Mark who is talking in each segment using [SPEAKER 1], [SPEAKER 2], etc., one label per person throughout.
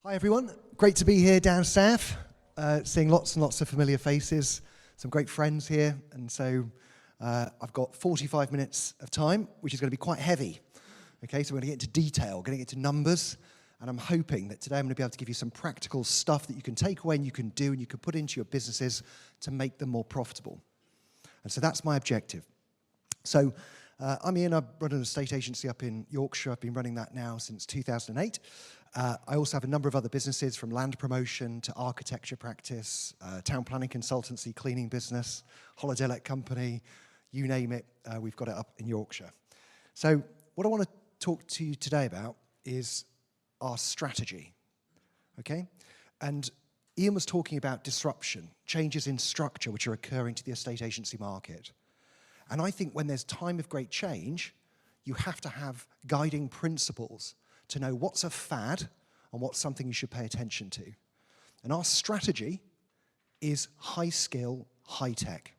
[SPEAKER 1] Hi everyone, great to be here down south, seeing lots and lots of familiar faces, some great friends here, and so I've got 45 minutes of time, which is going to be quite heavy. Okay, so we're going to get into detail, going to get into numbers, and I'm hoping that today I'm going to be able to give you some practical stuff that you can take away and you can do and you can put into your businesses to make them more profitable. And so that's my objective. So I'm Ian, I run an estate agency up in Yorkshire. I've been running that now since 2008. I also have a number of other businesses, from land promotion to architecture practice, town planning consultancy, cleaning business, holiday let company, you name it, we've got it up in Yorkshire. So what I want to talk to you today about is our strategy, okay? And Ian was talking about disruption, changes in structure which are occurring to the estate agency market. And I think when there's time of great change, you have to have guiding principles to know what's a fad and what's something you should pay attention to. And our strategy is high skill, high tech.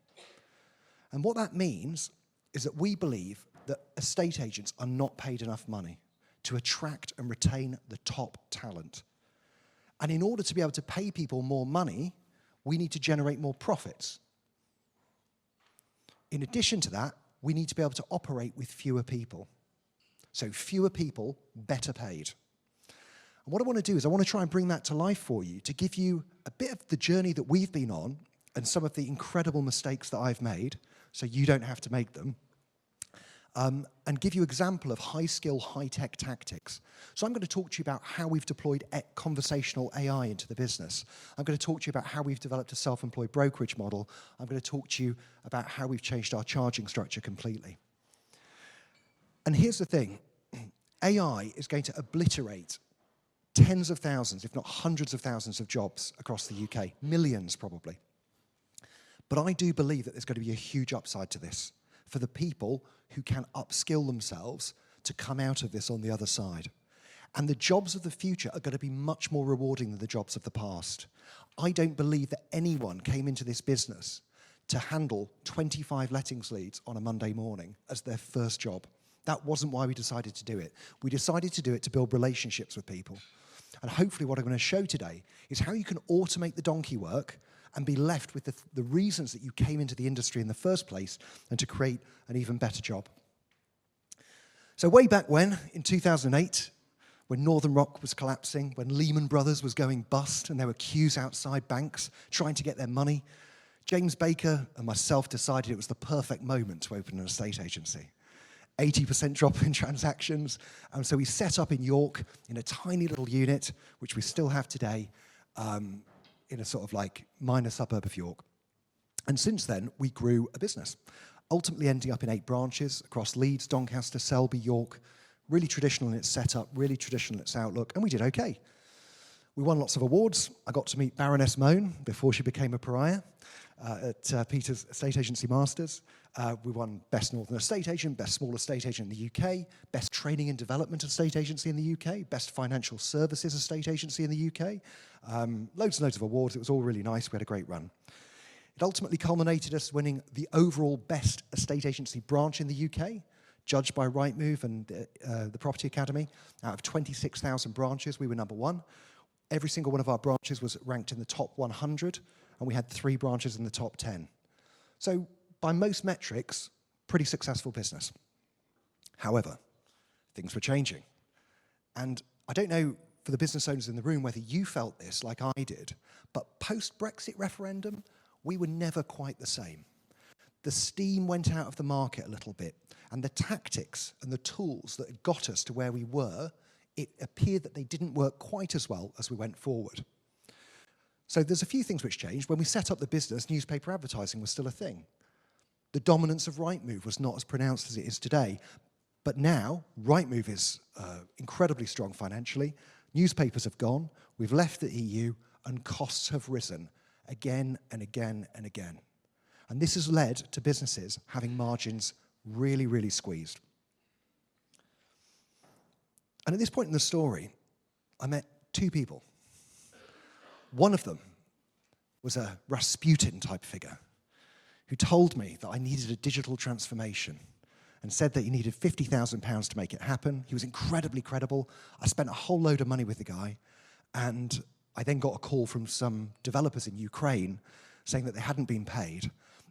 [SPEAKER 1] And what that means is that we believe that estate agents are not paid enough money to attract and retain the top talent. And in order to be able to pay people more money, we need to generate more profits. In addition to that, we need to be able to operate with fewer people. So fewer people, better paid. And what I want to do is I want to try and bring that to life for you, to give you a bit of the journey that we've been on and some of the incredible mistakes that I've made, so you don't have to make them, and give you an example of high-skill, high-tech tactics. So I'm going to talk to you about how we've deployed conversational AI into the business. I'm going to talk to you about how we've developed a self-employed brokerage model. I'm going to talk to you about how we've changed our charging structure completely. And here's the thing, AI is going to obliterate tens of thousands, if not hundreds of thousands of jobs across the UK, millions probably. But I do believe that there's going to be a huge upside to this for the people who can upskill themselves to come out of this on the other side. And the jobs of the future are going to be much more rewarding than the jobs of the past. I don't believe that anyone came into this business to handle 25 lettings leads on a Monday morning as their first job. That wasn't why we decided to do it. We decided to do it to build relationships with people. And hopefully what I'm going to show today is how you can automate the donkey work and be left with the reasons that you came into the industry in the first place and to create an even better job. So way back when, in 2008, when Northern Rock was collapsing, when Lehman Brothers was going bust and there were queues outside banks trying to get their money, James Baker and myself decided it was the perfect moment to open an estate agency. 80% drop in transactions, and so we set up in York in a tiny little unit, which we still have today, in a sort of like minor suburb of York. And since then, we grew a business, ultimately ending up in 8 branches across Leeds, Doncaster, Selby, York, really traditional in its setup, really traditional in its outlook, and we did okay. We won lots of awards. I got to meet Baroness Moan before she became a pariah at Peter's Estate Agency Masters. We won Best Northern Estate Agent, Best Small Estate Agent in the UK, Best Training and Development Estate Agency in the UK, Best Financial Services Estate Agency in the UK. Loads and loads of awards. It was all really nice. We had a great run. It ultimately culminated us winning the overall Best Estate Agency branch in the UK, judged by Rightmove and the Property Academy. Out of 26,000 branches, we were number 1. Every single one of our branches was ranked in the top 100, and we had 3 branches in the top 10. So by most metrics, pretty successful business. However, things were changing. And I don't know for the business owners in the room whether you felt this like I did, but post-Brexit referendum, we were never quite the same. The steam went out of the market a little bit, and the tactics and the tools that had got us to where we were, it appeared that they didn't work quite as well as we went forward. So there's a few things which changed. When we set up the business, newspaper advertising was still a thing. The dominance of Rightmove was not as pronounced as it is today. But now, Rightmove is incredibly strong financially. Newspapers have gone, we've left the EU, and costs have risen again and again and again. And this has led to businesses having margins really, really squeezed. And at this point in the story, I met 2 people. One of them was a Rasputin-type figure who told me that I needed a digital transformation and said that he needed £50,000 to make it happen. He was incredibly credible. I spent a whole load of money with the guy, And I then got a call from some developers in Ukraine saying that they hadn't been paid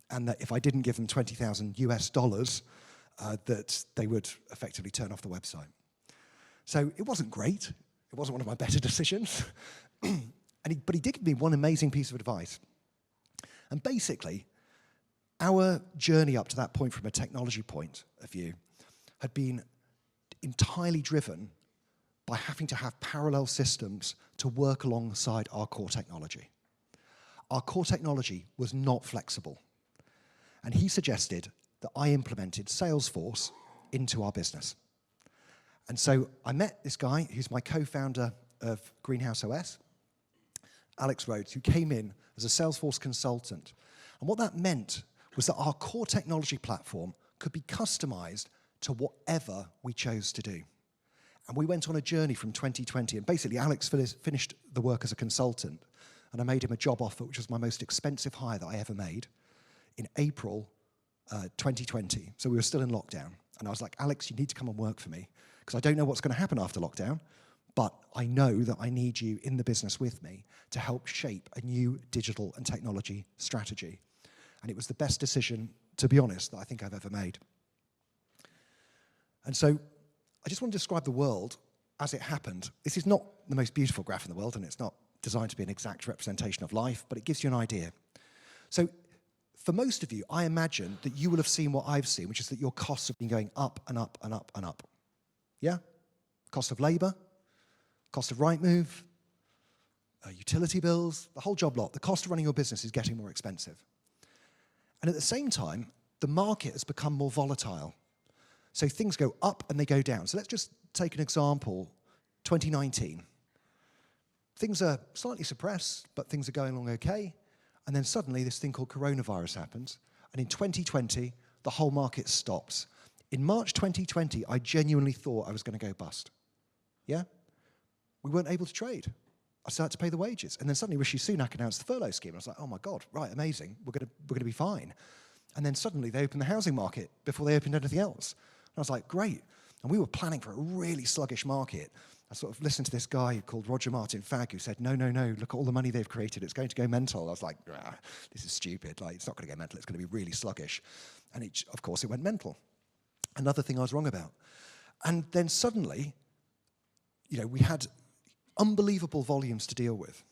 [SPEAKER 1] and that if I didn't give them 20,000 US dollars, that they would effectively turn off the website. So it wasn't great. It wasn't one of my better decisions. But he did give me one amazing piece of advice. And basically, our journey up to that point from a technology point of view had been entirely driven by having to have parallel systems to work alongside our core technology. Our core technology was not flexible. And he suggested that I implemented Salesforce into our business. And so I met this guy who's my co-founder of Greenhouse OS, Alex Rhodes, who came in as a Salesforce consultant. And what that meant was that our core technology platform could be customized to whatever we chose to do. And we went on a journey from 2020, and basically Alex finished the work as a consultant, and I made him a job offer, which was my most expensive hire that I ever made, in April 2020. So we were still in lockdown. And I was like, Alex, you need to come and work for me, because I don't know what's going to happen after lockdown, but I know that I need you in the business with me to help shape a new digital and technology strategy. And it was the best decision, to be honest, that I think I've ever made. And so I just want to describe the world as it happened. This is not the most beautiful graph in the world, and it's not designed to be an exact representation of life, but it gives you an idea. So for most of you, I imagine that you will have seen what I've seen, which is that your costs have been going up and up and up and up. Yeah? Cost of labor, cost of Rightmove, utility bills, the whole job lot. The cost of running your business is getting more expensive. And at the same time, the market has become more volatile. So things go up and they go down. So let's just take an example, 2019. Things are slightly suppressed, but things are going along okay. And then suddenly this thing called coronavirus happens. And in 2020, the whole market stops. In March 2020, I genuinely thought I was going to go bust. Yeah? We weren't able to trade. I started to pay the wages. And then suddenly Rishi Sunak announced the furlough scheme. I was like, oh my God, right, amazing. We're going to be fine. And then suddenly they opened the housing market before they opened anything else. And I was like, great. And we were planning for a really sluggish market. I sort of listened to this guy called Roger Martin Fagg who said, no, look at all the money they've created. It's going to go mental. I was like, this is stupid. Like, it's not going to go mental. It's going to be really sluggish. And of course, it went mental. Another thing I was wrong about. And then suddenly, we had unbelievable volumes to deal with.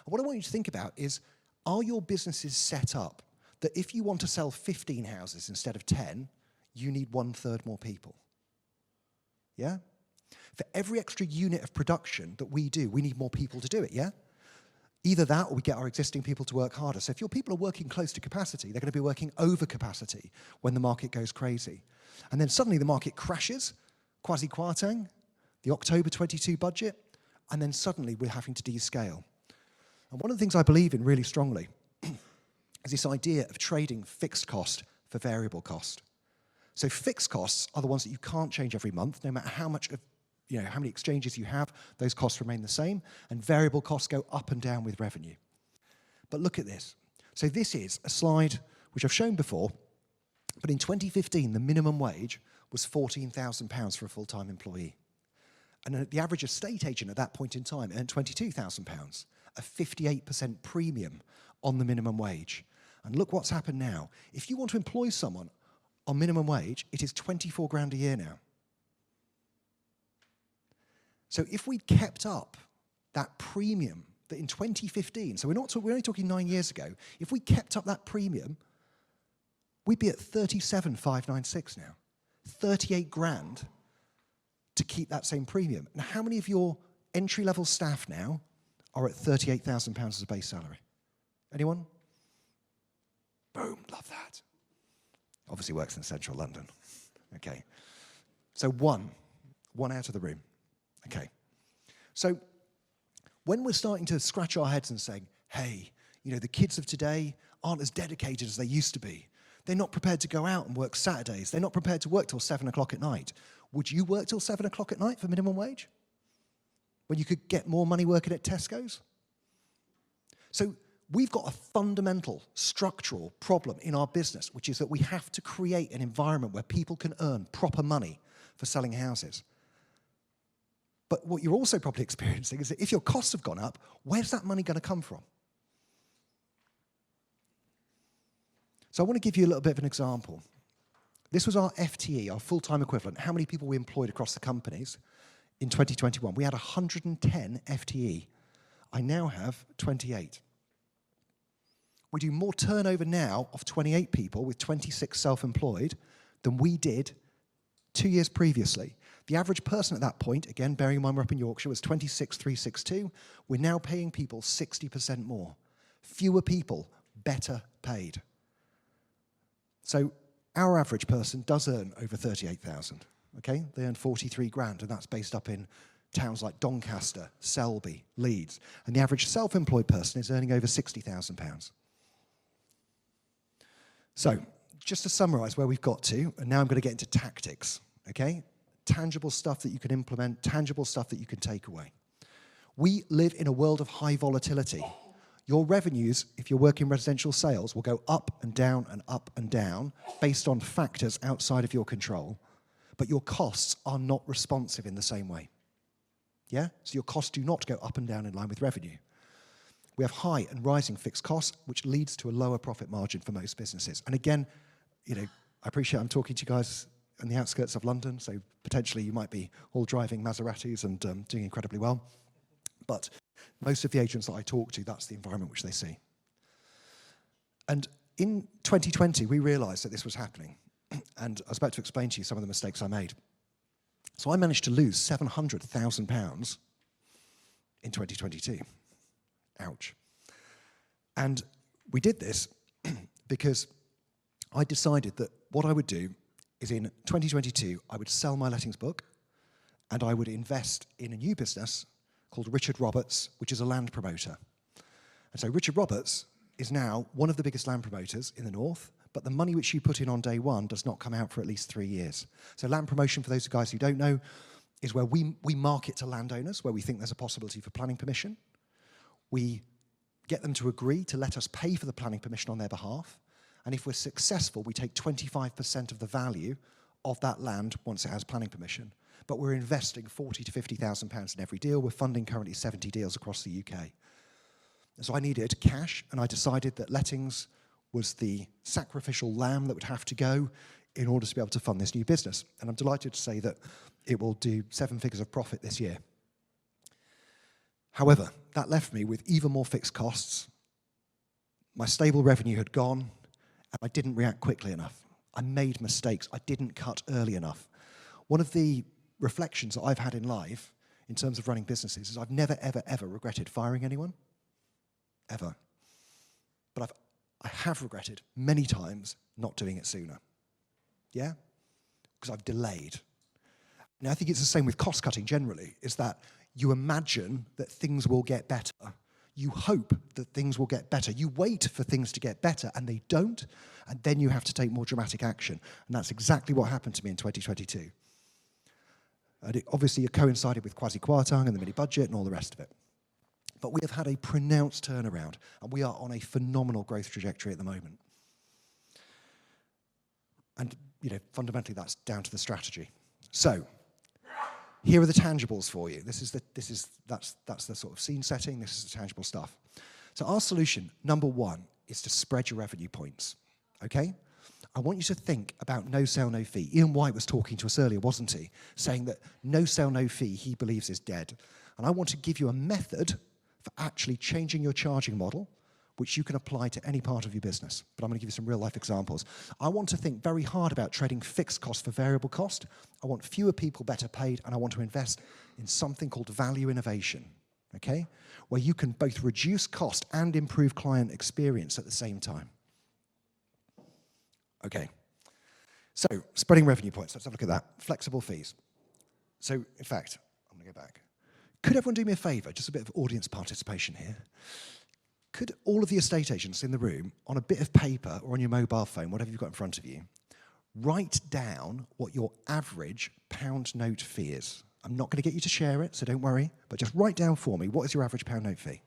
[SPEAKER 1] And what I want you to think about is, are your businesses set up that if you want to sell 15 houses instead of 10, you need 1/3 more people? Yeah? For every extra unit of production that we do, we need more people to do it, yeah? Either that or we get our existing people to work harder. So if your people are working close to capacity, they're going to be working over capacity when the market goes crazy. And then suddenly the market crashes, quasi-quartang, the October 22 budget, and then suddenly we're having to descale. And one of the things I believe in really strongly is this idea of trading fixed cost for variable cost. So fixed costs are the ones that you can't change every month, no matter how much of, how many exchanges you have, those costs remain the same, and variable costs go up and down with revenue. But look at this. So this is a slide which I've shown before, but in 2015, the minimum wage was £14,000 for a full-time employee. And the average estate agent at that point in time earned £22,000, a 58% premium on the minimum wage. And look what's happened now. If you want to employ someone on minimum wage, it is 24 grand a year now. So if we'd kept up that premium that in 2015, so we're only talking 9 years ago, if we kept up that premium, we'd be at 37,596 now. 38 grand to keep that same premium. Now, how many of your entry-level staff now are at £38,000 as a base salary? Anyone? Boom, love that. Obviously works in central London. Okay. So one out of the room. Okay. So when we're starting to scratch our heads and saying, hey, the kids of today aren't as dedicated as they used to be. They're not prepared to go out and work Saturdays. They're not prepared to work till 7 o'clock at night. Would you work till 7 o'clock at night for minimum wage? When you could get more money working at Tesco's? So we've got a fundamental structural problem in our business, which is that we have to create an environment where people can earn proper money for selling houses. But what you're also probably experiencing is that if your costs have gone up, where's that money going to come from? So I want to give you a little bit of an example. This was our FTE, our full-time equivalent, how many people we employed across the companies in 2021. We had 110 FTE. I now have 28. We do more turnover now of 28 people with 26 self-employed than we did 2 years previously. The average person at that point, again, bearing in mind we're up in Yorkshire, was 26,362. We're now paying people 60% more. Fewer people, better paid. So our average person does earn over 38,000, okay? They earn 43 grand, and that's based up in towns like Doncaster, Selby, Leeds. And the average self-employed person is earning over £60,000. So, just to summarise where we've got to, and now I'm going to get into tactics, okay? Tangible stuff that you can implement, tangible stuff that you can take away. We live in a world of high volatility. Your revenues, if you're working residential sales, will go up and down based on factors outside of your control, but your costs are not responsive in the same way. Yeah? So your costs do not go up and down in line with revenue. We have high and rising fixed costs, which leads to a lower profit margin for most businesses. And again, you know, I appreciate I'm talking to you guys on the outskirts of London, so potentially you might be all driving Maseratis and doing incredibly well. But most of the agents that I talk to, that's the environment which they see. And in 2020, we realized that this was happening. And I was about to explain to you some of the mistakes I made. So I managed to lose £700,000 in 2022. Ouch. And we did this because I decided that what I would do is in 2022, I would sell my lettings book and I would invest in a new business called Richard Roberts, which is a land promoter. And so Richard Roberts is now one of the biggest land promoters in the north, but the money which you put in on day one does not come out for at least 3 years. So land promotion, for those guys who don't know, is where we market to landowners, where we think there's a possibility for planning permission. We get them to agree to let us pay for the planning permission on their behalf. And if we're successful, we take 25% of the value of that land once it has planning permission. But we're investing £40,000 to £50,000 in every deal. We're funding currently 70 deals across the UK. And so I needed cash, and I decided that lettings was the sacrificial lamb that would have to go in order to be able to fund this new business. And I'm delighted to say that it will do 7 figures of profit this year. However, that left me with even more fixed costs. My stable revenue had gone, and I didn't react quickly enough. I made mistakes. I didn't cut early enough. One of the reflections that I've had in life in terms of running businesses is I've never, ever, ever regretted firing anyone. Ever. But I have regretted many times not doing it sooner. Yeah? Because I've delayed. Now, I think it's the same with cost cutting generally, is that you imagine that things will get better. You hope that things will get better. You wait for things to get better, and they don't, and then you have to take more dramatic action. And that's exactly what happened to me in 2022. And it obviously coincided with quasi-Kwartang and the mini-budget and all the rest of it. But we have had a pronounced turnaround, and we are on a phenomenal growth trajectory at the moment. And, you know, fundamentally that's down to the strategy. So, here are the tangibles for you. That's the sort of scene setting. This is the tangible stuff. So our solution, number one, is to spread your revenue points, okay? I want you to think about no sale, no fee. Ian White was talking to us earlier, wasn't he? Saying that no sale, no fee, he believes is dead. And I want to give you a method for actually changing your charging model, which you can apply to any part of your business. But I'm going to give you some real-life examples. I want to think very hard about trading fixed cost for variable cost. I want fewer people better paid, and I want to invest in something called value innovation, okay? Where you can both reduce cost and improve client experience at the same time. Okay. So, spreading revenue points. Let's have a look at that. Flexible fees. So, in fact, I'm going to go back. Could everyone do me a favour? Just a bit of audience participation here. Could all of the estate agents in the room, on a bit of paper or on your mobile phone, whatever you've got in front of you, write down what your average pound note fee is? I'm not going to get you to share it, so don't worry, but just write down for me, what is your average pound note fee?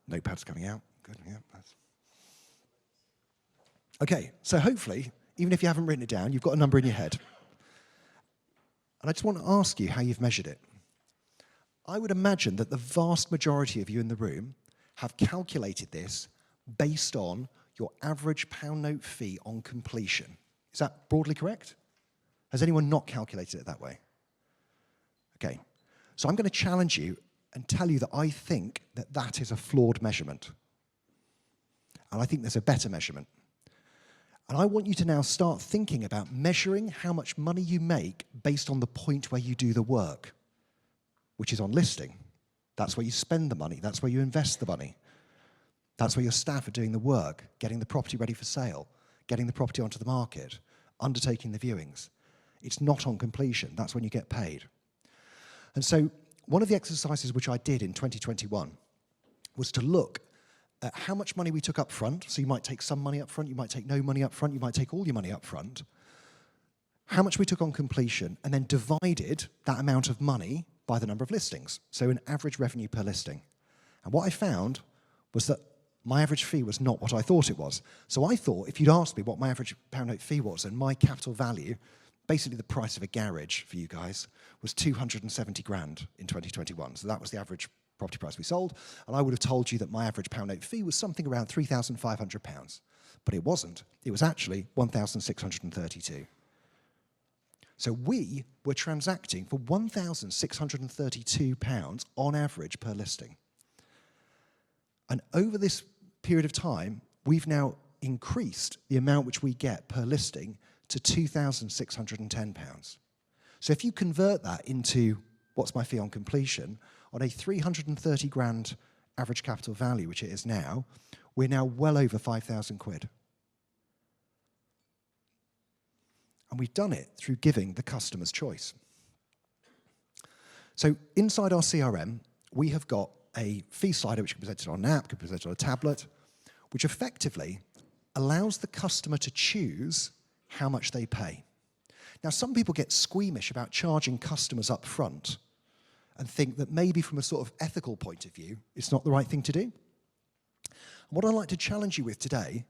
[SPEAKER 1] Notepad's coming out. Good, yeah. Okay, so hopefully, even if you haven't written it down, you've got a number in your head. And I just want to ask you how you've measured it. I would imagine that the vast majority of you in the room have calculated this based on your average pound note fee on completion. Is that broadly correct? Has anyone not calculated it that way? Okay, so I'm going to challenge you and tell you that I think that that is a flawed measurement. And I think there's a better measurement. And I want you to now start thinking about measuring how much money you make based on the point where you do the work, which is on listing. That's where you spend the money. That's where you invest the money. That's where your staff are doing the work, getting the property ready for sale, getting the property onto the market, undertaking the viewings. It's not on completion. That's when you get paid. And so one of the exercises which I did in 2021 was to look at how much money we took up front. So you might take some money up front, you might take no money up front, you might take all your money up front. How much we took on completion, and then divided that amount of money by the number of listings. So an average revenue per listing. And what I found was that my average fee was not what I thought it was. So I thought if you'd asked me what my average pound note fee was and my capital value, basically the price of a garage for you guys, was 270 grand in 2021. So that was the average property price we sold. And I would have told you that my average pound note fee was something around £3,500. But it wasn't. It was actually 1,632. So we were transacting for £1,632 on average per listing. And over this period of time, we've now increased the amount which we get per listing to £2,610. So if you convert that into what's my fee on completion, on a 330 grand average capital value, which it is now, we're now well over 5,000 quid. And we've done it through giving the customers choice. So inside our CRM, we have got a fee slider which can be presented on an app, can be presented on a tablet, which effectively allows the customer to choose how much they pay. Now, some people get squeamish about charging customers up front and think that maybe from a sort of ethical point of view, it's not the right thing to do. And what I'd like to challenge you with today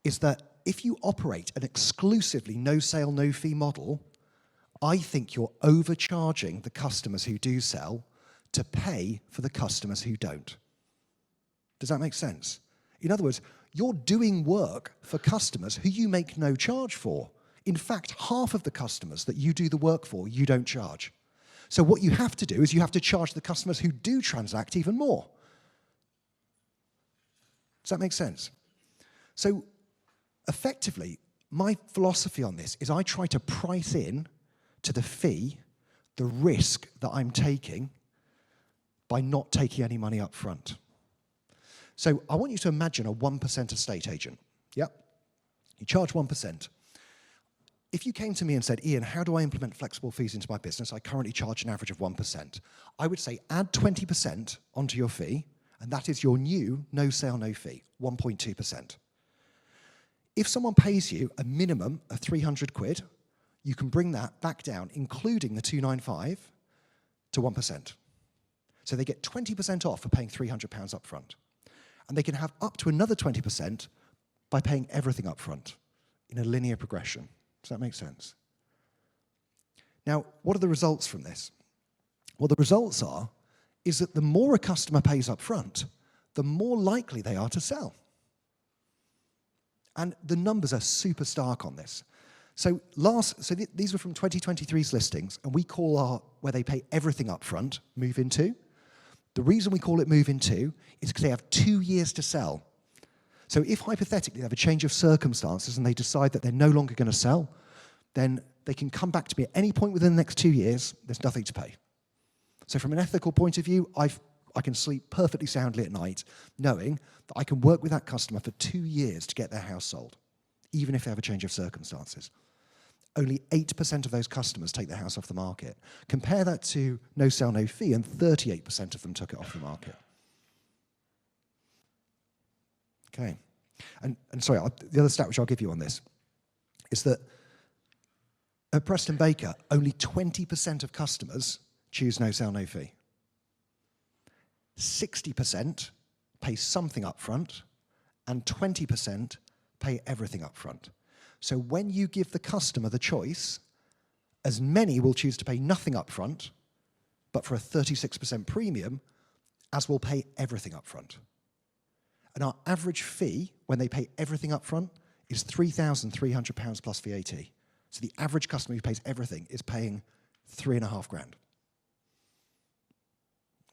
[SPEAKER 1] is that if you operate an exclusively no sale, no fee model, I think you're overcharging the customers who do sell to pay for the customers who don't. Does that make sense? In other words, you're doing work for customers who you make no charge for. In fact, half of the customers that you do the work for, you don't charge. So what you have to do is you have to charge the customers who do transact even more. Does that make sense? So effectively, my philosophy on this is I try to price in to the fee the risk that I'm taking by not taking any money up front. So I want you to imagine a 1% estate agent. Yep. You charge 1%. If you came to me and said, Ian, how do I implement flexible fees into my business? I currently charge an average of 1%. I would say add 20% onto your fee, and that is your new no sale, no fee, 1.2%. If someone pays you a minimum of 300 quid, you can bring that back down, including the 295, to 1%. So they get 20% off for paying £300 up front. And they can have up to another 20% by paying everything up front in a linear progression. Does that make sense? Now, what are the results from this? Well, the results is that the more a customer pays up front, the more likely they are to sell. And the numbers are super stark on this. So these were from 2023's listings, and we call where they pay everything up front, move into. The reason we call it move into is because they have 2 years to sell. So if hypothetically they have a change of circumstances and they decide that they're no longer going to sell, then they can come back to me at any point within the next 2 years, there's nothing to pay. So from an ethical point of view, I can sleep perfectly soundly at night knowing that I can work with that customer for 2 years to get their house sold, even if they have a change of circumstances. Only 8% of those customers take their house off the market. Compare that to no sale, no fee, and 38% of them took it off the market. Okay. And sorry, the other stat which I'll give you on this is that at Preston Baker, only 20% of customers choose no sale, no fee. 60% pay something up front, and 20% pay everything up front. So when you give the customer the choice, as many will choose to pay nothing up front, but for a 36% premium, as will pay everything up front. And our average fee, when they pay everything up front, is £3,300 plus VAT. So the average customer who pays everything is paying £3,500.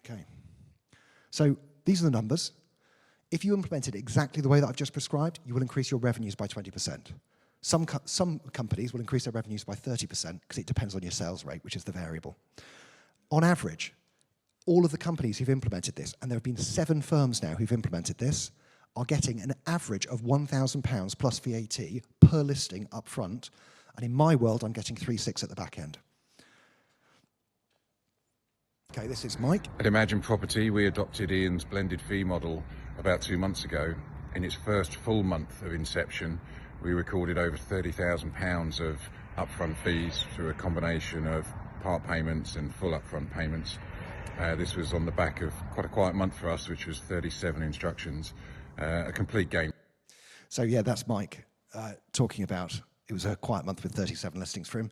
[SPEAKER 1] Okay. So these are the numbers. If you implemented exactly the way that I've just prescribed, you will increase your revenues by 20%. Some companies will increase their revenues by 30% because it depends on your sales rate, which is the variable. On average, all of the companies who've implemented this, and there have been 7 firms now who've implemented this, are getting an average of £1,000 plus VAT per listing up front. And in my world, I'm getting 3,600 at the back end. Okay, this is Mike.
[SPEAKER 2] At Imagine Property, we adopted Ian's blended fee model about 2 months ago. In its first full month of inception, we recorded over £30,000 of upfront fees through a combination of part payments and full upfront payments. This was on the back of quite a quiet month for us, which was 37 instructions, a complete game.
[SPEAKER 1] So yeah, that's Mike talking about, it was a quiet month with 37 listings for him,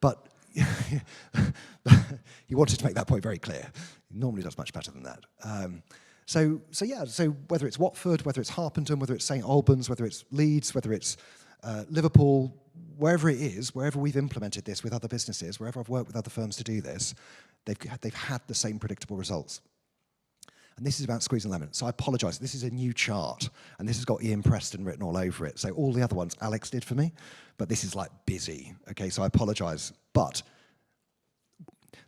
[SPEAKER 1] but he wanted to make that point very clear. He normally does much better than that. So whether it's Watford, whether it's Harpenden, whether it's St Albans, whether it's Leeds, whether it's Liverpool, wherever it is, wherever we've implemented this with other businesses, wherever I've worked with other firms to do this, they've had the same predictable results. And this is about squeezing lemon. So I apologise. This is a new chart, and this has got Ian Preston written all over it. So all the other ones Alex did for me, but this is like busy. Okay, so I apologise. But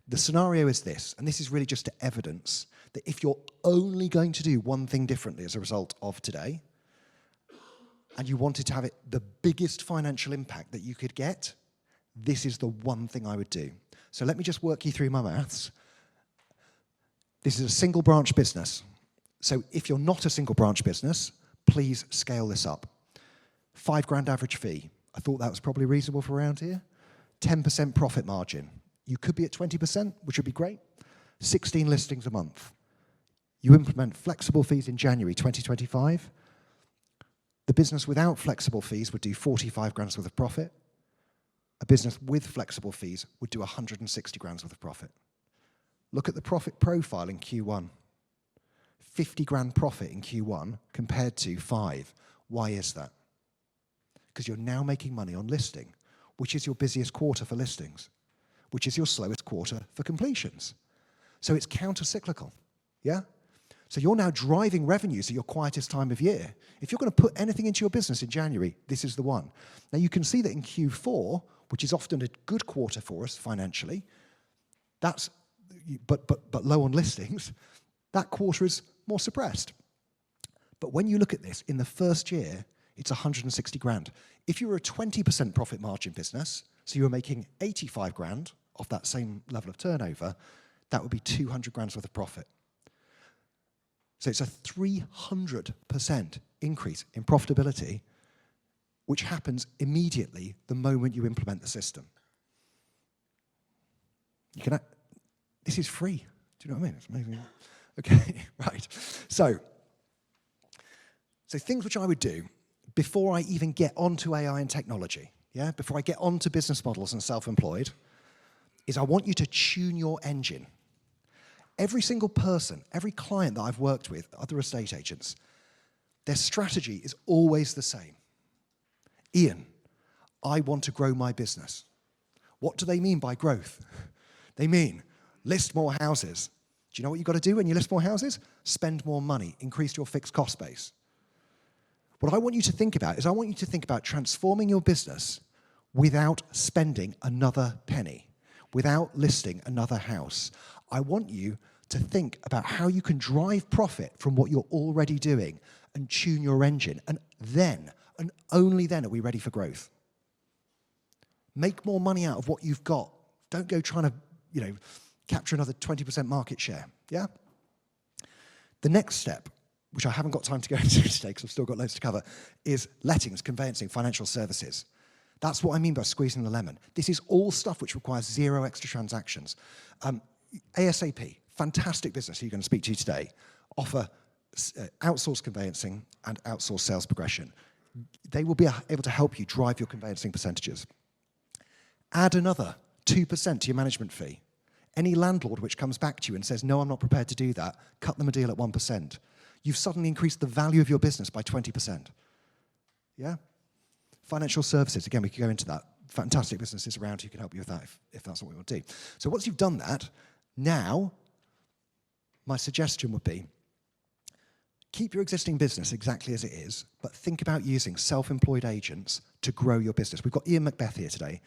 [SPEAKER 1] the scenario is this, and this is really just to evidence that if you're only going to do one thing differently as a result of today, and you wanted to have it the biggest financial impact that you could get, this is the one thing I would do. So let me just work you through my maths. This is a single branch business. So if you're not a single branch business, please scale this up. £5,000 average fee. I thought that was probably reasonable for around here. 10% profit margin. You could be at 20%, which would be great. 16 listings a month. You implement flexible fees in January 2025. The business without flexible fees would do 45 grand's worth of profit. A business with flexible fees would do 160 grand's worth of profit. Look at the profit profile in Q1. 50 grand profit in Q1 compared to 5. Why is that? Because you're now making money on listing, which is your busiest quarter for listings, which is your slowest quarter for completions. So it's counter-cyclical, yeah? So you're now driving revenues at your quietest time of year. If you're going to put anything into your business in January, this is the one. Now you can see that in Q4, which is often a good quarter for us financially, that's but low on listings, that quarter is more suppressed. But when you look at this, in the first year, it's 160 grand. If you were a 20% profit margin business, so you were making 85 grand off that same level of turnover, that would be 200 grand's worth of profit. So it's a 300% increase in profitability, which happens immediately the moment you implement the system. You can. This is free. Do you know what I mean? It's amazing. Okay, right. So things which I would do before I even get onto AI and technology, yeah, before I get onto business models and self-employed, is I want you to tune your engine. Every single person, every client that I've worked with, other estate agents, their strategy is always the same. Ian, I want to grow my business. What do they mean by growth? They mean list more houses. Do you know what you've got to do when you list more houses? Spend more money, increase your fixed cost base. What I want you to think about is I want you to think about transforming your business without spending another penny, without listing another house. I want you to think about how you can drive profit from what you're already doing and tune your engine. And then, and only then, are we ready for growth. Make more money out of what you've got. Don't go trying to, capture another 20% market share, yeah? The next step, which I haven't got time to go into today because I've still got loads to cover, is lettings, conveyancing, financial services. That's what I mean by squeezing the lemon. This is all stuff which requires 0 extra transactions. ASAP, fantastic business who you're going to speak to today, offer outsource conveyancing and outsource sales progression. They will be able to help you drive your conveyancing percentages. Add another 2% to your management fee. Any landlord which comes back to you and says, no, I'm not prepared to do that, cut them a deal at 1%. You've suddenly increased the value of your business by 20%. Yeah? Financial services, again, we could go into that. Fantastic businesses around who can help you with that if that's what we want to do. So once you've done that, now my suggestion would be keep your existing business exactly as it is, but think about using self-employed agents to grow your business. We've got Ian Macbeth here today,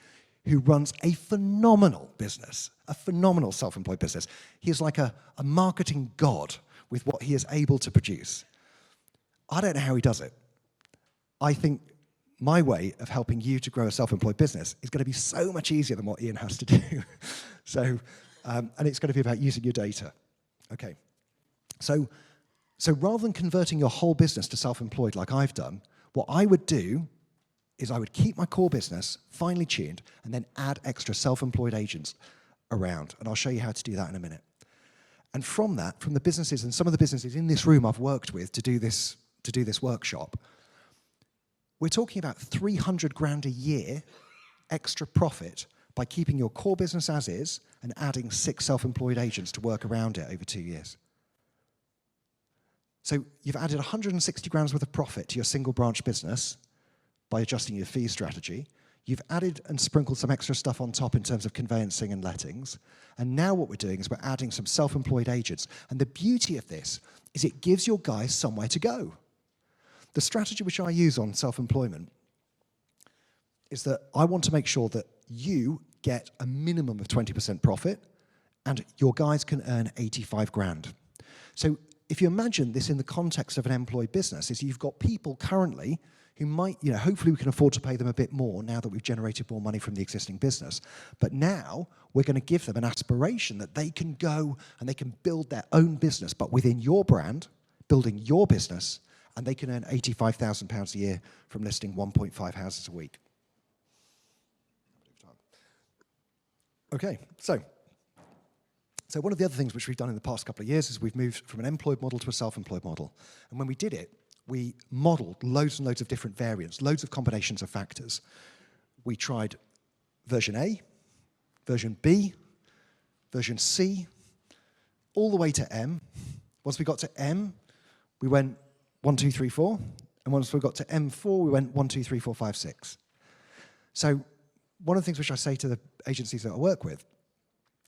[SPEAKER 1] who runs a phenomenal business, a phenomenal self-employed business. He is like a marketing god with what he is able to produce. I don't know how he does it. I think my way of helping you to grow a self-employed business is going to be so much easier than what Ian has to do. So, and it's going to be about using your data. Okay. So rather than converting your whole business to self-employed like I've done, what I would do is I would keep my core business finely tuned and then add extra self-employed agents around. And I'll show you how to do that in a minute. And from that, from the businesses, and some of the businesses in this room I've worked with to do this workshop, we're talking about 300 grand a year extra profit by keeping your core business as is and adding 6 self-employed agents to work around it over 2 years. So you've added 160 grand's worth of profit to your single branch business by adjusting your fee strategy. You've added and sprinkled some extra stuff on top in terms of conveyancing and lettings. And now what we're doing is we're adding some self-employed agents. And the beauty of this is it gives your guys somewhere to go. The strategy which I use on self-employment is that I want to make sure that you get a minimum of 20% profit and your guys can earn 85 grand. So if you imagine this in the context of an employed business, is you've got people currently who might, hopefully we can afford to pay them a bit more now that we've generated more money from the existing business. But now we're going to give them an aspiration that they can go and they can build their own business, but within your brand, building your business, and they can earn £85,000 a year from listing 1.5 houses a week. Okay, so one of the other things which we've done in the past couple of years is we've moved from an employed model to a self-employed model. And when we did it, we modeled loads and loads of different variants, loads of combinations of factors. We tried version A, version B, version C, all the way to M. Once we got to M, we went 1, 2, 3, 4. And once we got to M4, we went 1, 2, 3, 4, 5, 6. So one of the things which I say to the agencies that I work with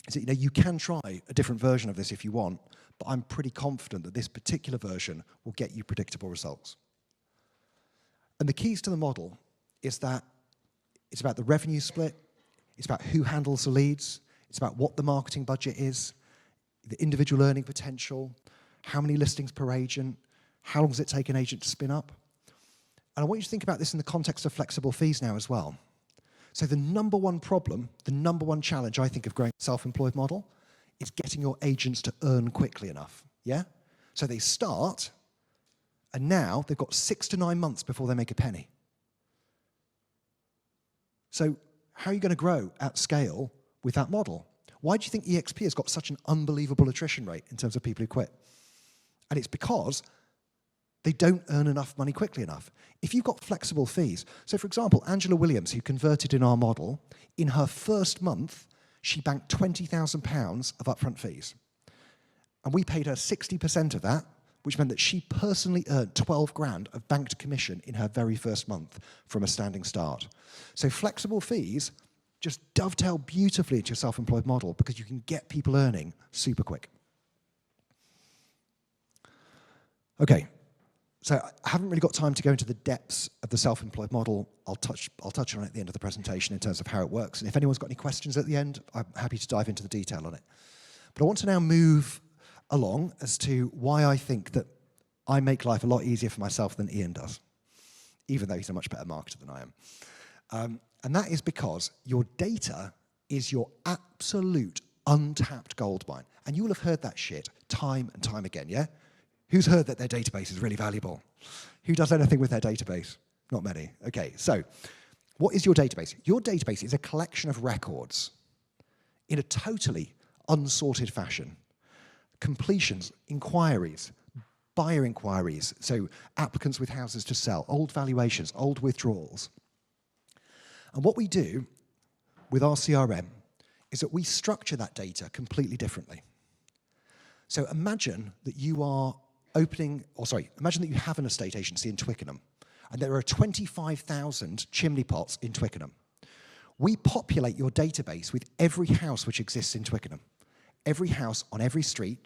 [SPEAKER 1] is that you can try a different version of this if you want, but I'm pretty confident that this particular version will get you predictable results. And the keys to the model is that it's about the revenue split, it's about who handles the leads, it's about what the marketing budget is, the individual earning potential, how many listings per agent, how long does it take an agent to spin up. And I want you to think about this in the context of flexible fees now as well. So the number one problem, the number one challenge I think of growing a self-employed model is getting your agents to earn quickly enough, yeah? So they start, and now they've got 6 to 9 months before they make a penny. So how are you going to grow at scale with that model? Why do you think EXP has got such an unbelievable attrition rate in terms of people who quit? And it's because they don't earn enough money quickly enough. If you've got flexible fees, so for example, Angela Williams, who converted in our model, in her first month, she banked £20,000 of upfront fees. And we paid her 60% of that, which meant that she personally earned 12 grand of banked commission in her very first month from a standing start. So flexible fees just dovetail beautifully into your self-employed model because you can get people earning super quick. Okay. So I haven't really got time to go into the depths of the self-employed model. I'll touch on it at the end of the presentation in terms of how it works. And if anyone's got any questions at the end, I'm happy to dive into the detail on it. But I want to now move along as to why I think that I make life a lot easier for myself than Ian does, even though he's a much better marketer than I am. And that is because your data is your absolute untapped gold mine. And you will have heard that shit time and time again, yeah? Who's heard that their database is really valuable? Who does anything with their database? Not many. Okay, so what is your database? Your database is a collection of records in a totally unsorted fashion. Completions, inquiries, buyer inquiries, so applicants with houses to sell, old valuations, old withdrawals. And what we do with our CRM is that we structure that data completely differently. So imagine that you are imagine that you have an estate agency in Twickenham, and there are 25,000 chimney pots in Twickenham. We populate your database with every house which exists in Twickenham, every house on every street,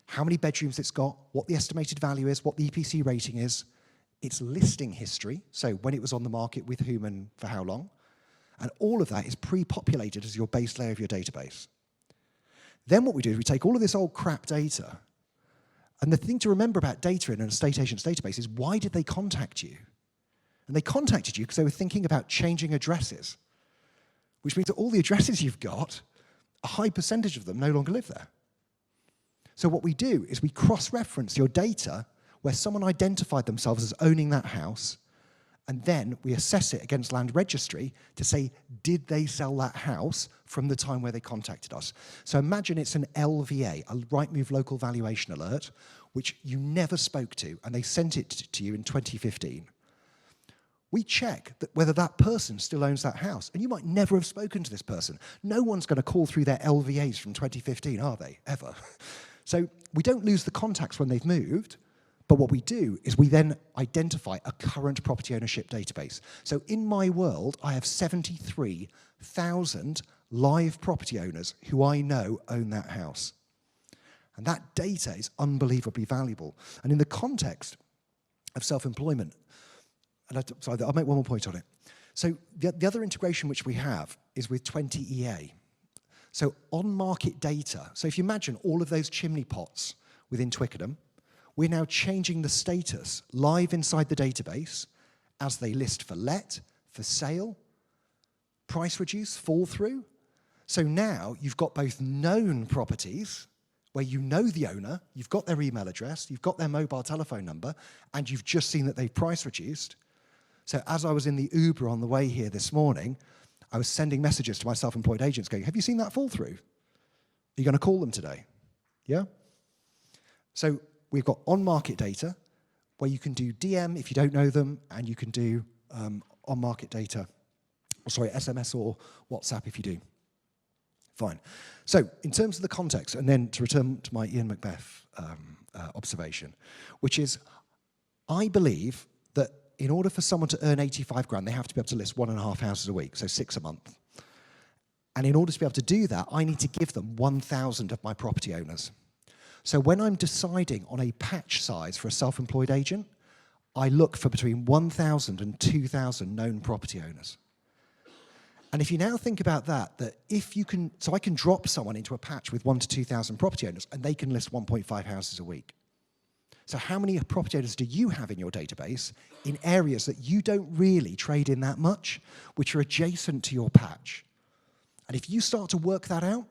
[SPEAKER 1] how many bedrooms it's got, what the estimated value is, what the EPC rating is, its listing history, so when it was on the market, with whom and for how long, and all of that is pre-populated as your base layer of your database. Then what we do is we take all of this old crap data, and the thing to remember about data in an estate agent's database is, why did they contact you? And they contacted you because they were thinking about changing addresses, which means that all the addresses you've got, a high percentage of them no longer live there. So what we do is we cross-reference your data where someone identified themselves as owning that house, and then we assess it against land registry to say, did they sell that house from the time where they contacted us? So imagine it's an LVA, a Rightmove Local Valuation Alert, which you never spoke to, and they sent it to you in 2015. We check that whether that person still owns that house, and you might never have spoken to this person. No one's going to call through their LVAs from 2015, are they? Ever. So we don't lose the contacts when they've moved, but what we do is we then identify a current property ownership database. So in my world, I have 73,000 live property owners who I know own that house. And that data is unbelievably valuable. And in the context of self-employment, and I'll make one more point on it. So the other integration which we have is with 20EA. So on-market data. So if you imagine all of those chimney pots within Twickenham, we're now changing the status live inside the database as they list for let, for sale, price reduce, fall through. So now you've got both known properties where you know the owner, you've got their email address, you've got their mobile telephone number, and you've just seen that they've price reduced. So as I was in the Uber on the way here this morning, I was sending messages to my self-employed agents going, have you seen that fall through? Are you going to call them today? Yeah? So we've got on-market data where you can do DM if you don't know them, and you can do on-market data, SMS or WhatsApp if you do. Fine. So in terms of the context, and then to return to my Ian Macbeth observation, which is, I believe that in order for someone to earn 85 grand, they have to be able to list 1.5 houses a week, so 6 a month. And in order to be able to do that, I need to give them 1,000 of my property owners. So when I'm deciding on a patch size for a self-employed agent, I look for between 1,000 and 2,000 known property owners. And if you now think about that if you can, so I can drop someone into a patch with 1,000 to 2,000 property owners, and they can list 1.5 houses a week. So how many property owners do you have in your database in areas that you don't really trade in that much, which are adjacent to your patch? And if you start to work that out,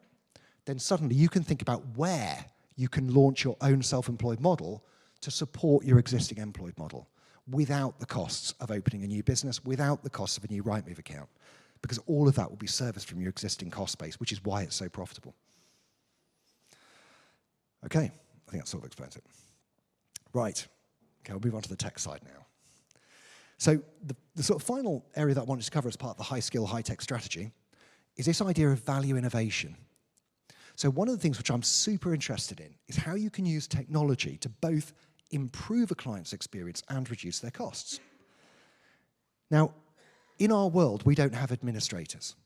[SPEAKER 1] then suddenly you can think about where you can launch your own self-employed model to support your existing employed model without the costs of opening a new business, without the costs of a new Rightmove account, because all of that will be serviced from your existing cost base, which is why it's so profitable. Okay, I think that sort of explains it. Right, okay, we'll move on to the tech side now. So the sort of final area that I wanted to cover as part of the high-skill, high-tech strategy is this idea of value innovation. So one of the things which I'm super interested in is how you can use technology to both improve a client's experience and reduce their costs. Now, in our world, we don't have administrators.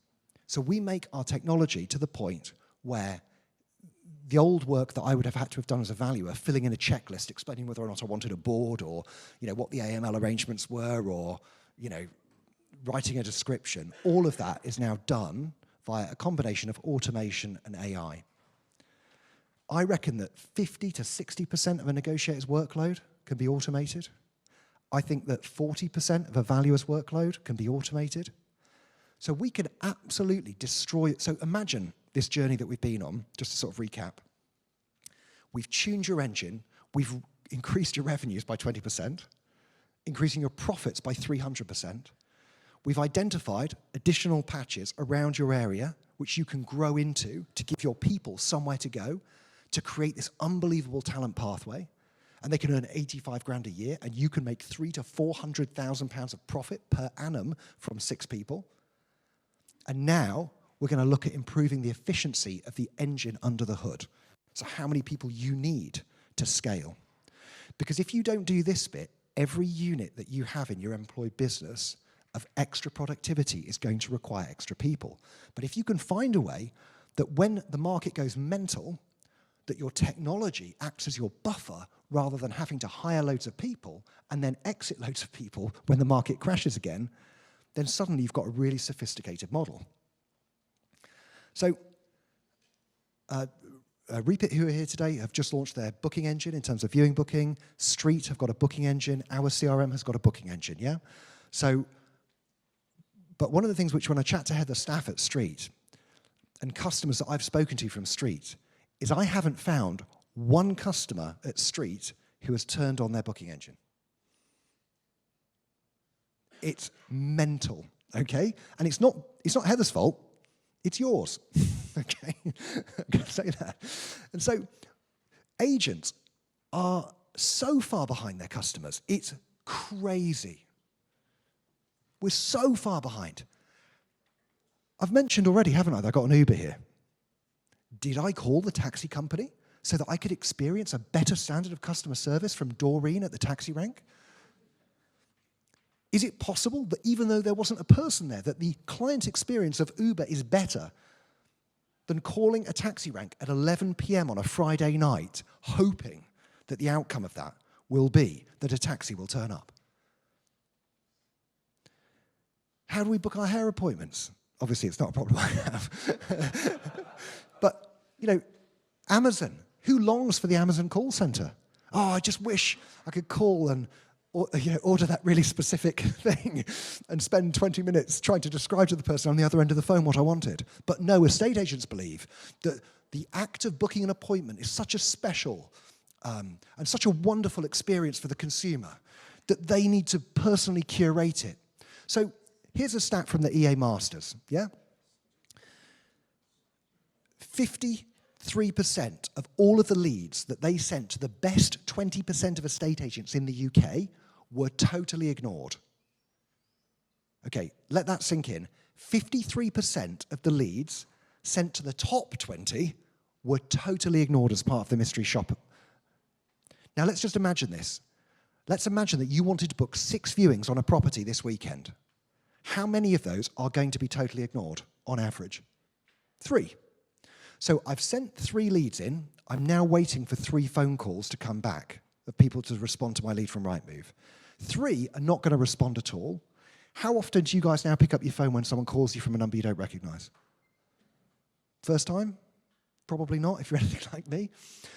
[SPEAKER 1] So we make our technology to the point where the old work that I would have had to have done as a valuer, filling in a checklist, explaining whether or not I wanted a board, or what the AML arrangements were, or writing a description, all of that is now done via a combination of automation and AI. I reckon that 50 to 60% of a negotiator's workload can be automated. I think that 40% of a valuer's workload can be automated. So we can absolutely destroy it. So imagine this journey that we've been on, just to sort of recap. We've tuned your engine, we've increased your revenues by 20%, increasing your profits by 300%. We've identified additional patches around your area which you can grow into to give your people somewhere to go, to create this unbelievable talent pathway. and they can earn 85 grand a year, and you can make £300,000 to £400,000 of profit per annum from 6 people. And now we're going to look at improving the efficiency of the engine under the hood. So how many people you need to scale. Because if you don't do this bit, every unit that you have in your employed business of extra productivity is going to require extra people. But if you can find a way that when the market goes mental, that your technology acts as your buffer rather than having to hire loads of people and then exit loads of people when the market crashes again, then suddenly you've got a really sophisticated model. So, Repeat, who are here today, have just launched their booking engine in terms of viewing booking. Street have got a booking engine. Our CRM has got a booking engine, yeah? So, but one of the things which when I chat to head of staff at Street and customers that I've spoken to from Street is I haven't found one customer at Street who has turned on their booking engine. It's mental, okay? And it's not Heather's fault, it's yours, okay? I'm gonna say that. And so agents are so far behind their customers, it's crazy. We're so far behind. I've mentioned already, haven't I, that I got an Uber here. Did I call the taxi company so that I could experience a better standard of customer service from Doreen at the taxi rank? Is it possible that even though there wasn't a person there, that the client experience of Uber is better than calling a taxi rank at 11 p.m. on a Friday night, hoping that the outcome of that will be that a taxi will turn up? How do we book our hair appointments? Obviously, it's not a problem I have. But, you know, Amazon. Who longs for the Amazon call center? Oh, I just wish I could call and order that really specific thing and spend 20 minutes trying to describe to the person on the other end of the phone what I wanted. But no, estate agents believe that the act of booking an appointment is such a special and such a wonderful experience for the consumer that they need to personally curate it. So here's a stat from the EA Masters, yeah? 53% of all of the leads that they sent to the best 20% of estate agents in the UK were totally ignored. Okay, let that sink in. 53% of the leads sent to the top 20 were totally ignored as part of the mystery shopper. Now let's just imagine this. Let's imagine that you wanted to book 6 viewings on a property this weekend. How many of those are going to be totally ignored on average? 3. So I've sent 3 leads in. I'm now waiting for 3 phone calls to come back of people to respond to my lead from Rightmove. 3 are not going to respond at all. How often do you guys now pick up your phone when someone calls you from a number you don't recognize? First time? Probably not, if you're anything like me.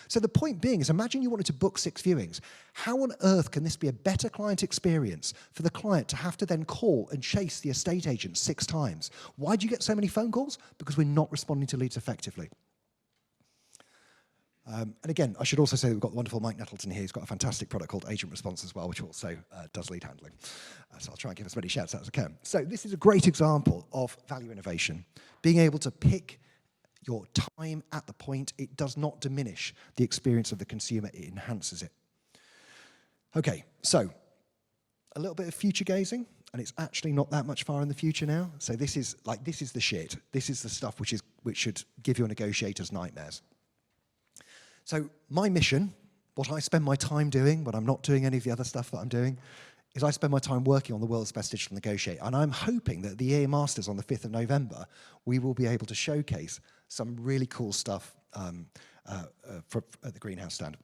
[SPEAKER 1] So the point being is, imagine you wanted to book 6 viewings. How on earth can this be a better client experience for the client to have to then call and chase the estate agent 6 times? Why do you get so many phone calls? Because we're not responding to leads effectively. And again, I should also say that we've got the wonderful Mike Nettleton here. He's got a fantastic product called Agent Response as well, which also does lead handling. So I'll try and give as many shouts out as I can. So this is a great example of value innovation. Being able to pick your time at the point, it does not diminish the experience of the consumer, it enhances it. Okay, so a little bit of future gazing, and it's actually not that much far in the future now. So this is the shit. This is the stuff which should give your negotiators nightmares. So my mission, what I spend my time doing when I'm not doing any of the other stuff that I'm doing, is I spend my time working on the world's best digital negotiator. And I'm hoping that at the EA Masters on the 5th of November, we will be able to showcase some really cool stuff at the Greenhouse stand.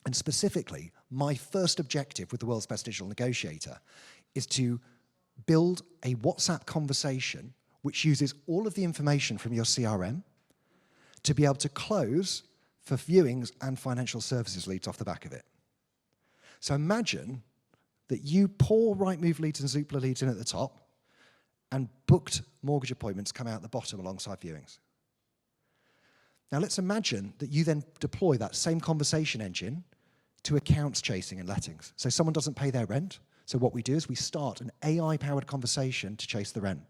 [SPEAKER 1] And specifically, my first objective with the world's best digital negotiator is to build a WhatsApp conversation which uses all of the information from your CRM to be able to close for viewings and financial services leads off the back of it. So imagine that you pour Rightmove leads and Zoopla leads in at the top and booked mortgage appointments come out the bottom alongside viewings. Now let's imagine that you then deploy that same conversation engine to accounts chasing and lettings. So someone doesn't pay their rent. So what we do is we start an AI-powered conversation to chase the rent.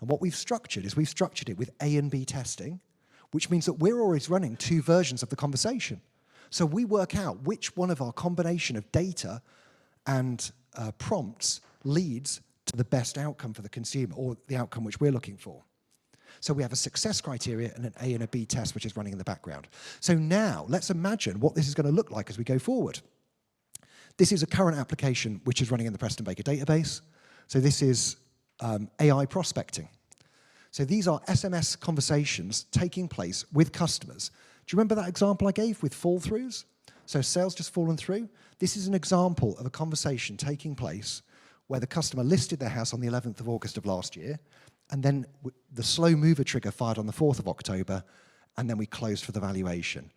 [SPEAKER 1] And what we've structured is it with A and B testing, which means that we're always running 2 versions of the conversation. So we work out which one of our combination of data and prompts leads to the best outcome for the consumer, or the outcome which we're looking for. So we have a success criteria and an A and a B test which is running in the background. So now let's imagine what this is going to look like as we go forward. This is a current application which is running in the Preston Baker database. So this is AI prospecting. So these are SMS conversations taking place with customers. Do you remember that example I gave with fall-throughs? So sales just fallen through. This is an example of a conversation taking place where the customer listed their house on the 11th of August of last year, and then the slow mover trigger fired on the 4th of October, and then we closed for the valuation.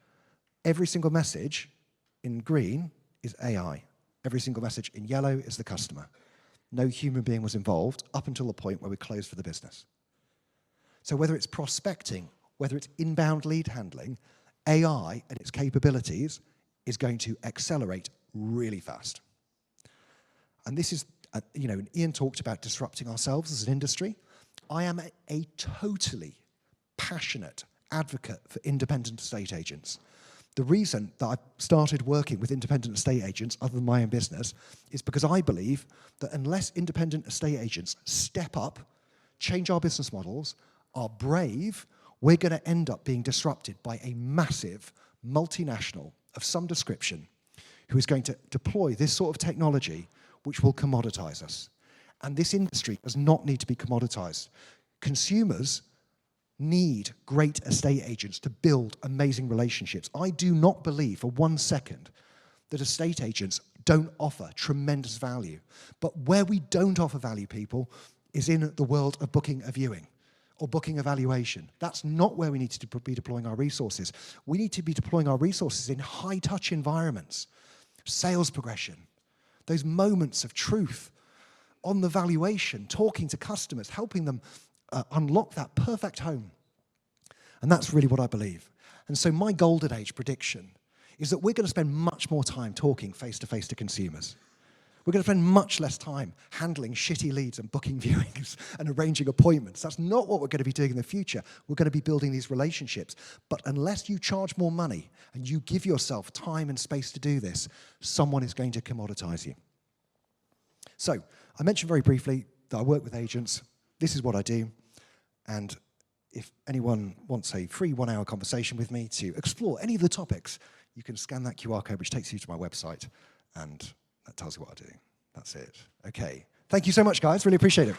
[SPEAKER 1] Every single message in green is AI. Every single message in yellow is the customer. No human being was involved up until the point where we closed for the business. So whether it's prospecting, whether it's inbound lead handling, AI and its capabilities is going to accelerate really fast. And this is, Ian talked about disrupting ourselves as an industry. I am a totally passionate advocate for independent estate agents. The reason that I started working with independent estate agents, other than my own business, is because I believe that unless independent estate agents step up, change our business models, are brave, we're going to end up being disrupted by a massive multinational of some description who is going to deploy this sort of technology which will commoditize us. And this industry does not need to be commoditized. Consumers need great estate agents to build amazing relationships. I do not believe for 1 second that estate agents don't offer tremendous value. But where we don't offer value, people, is in the world of booking a viewing or booking a valuation. That's not where we need to be deploying our resources. We need to be deploying our resources in high-touch environments, sales progression, those moments of truth on the valuation, talking to customers, helping them unlock that perfect home. And that's really what I believe. And so my golden age prediction is that we're going to spend much more time talking face-to-face to consumers. We're going to spend much less time handling shitty leads and booking viewings and arranging appointments. That's not what we're going to be doing in the future. We're going to be building these relationships. But unless you charge more money and you give yourself time and space to do this, someone is going to commoditize you. So I mentioned very briefly that I work with agents. This is what I do. And if anyone wants a free 1-hour conversation with me to explore any of the topics, you can scan that QR code, which takes you to my website, and that tells you what I do. That's it. Okay. Thank you so much, guys. Really appreciate it.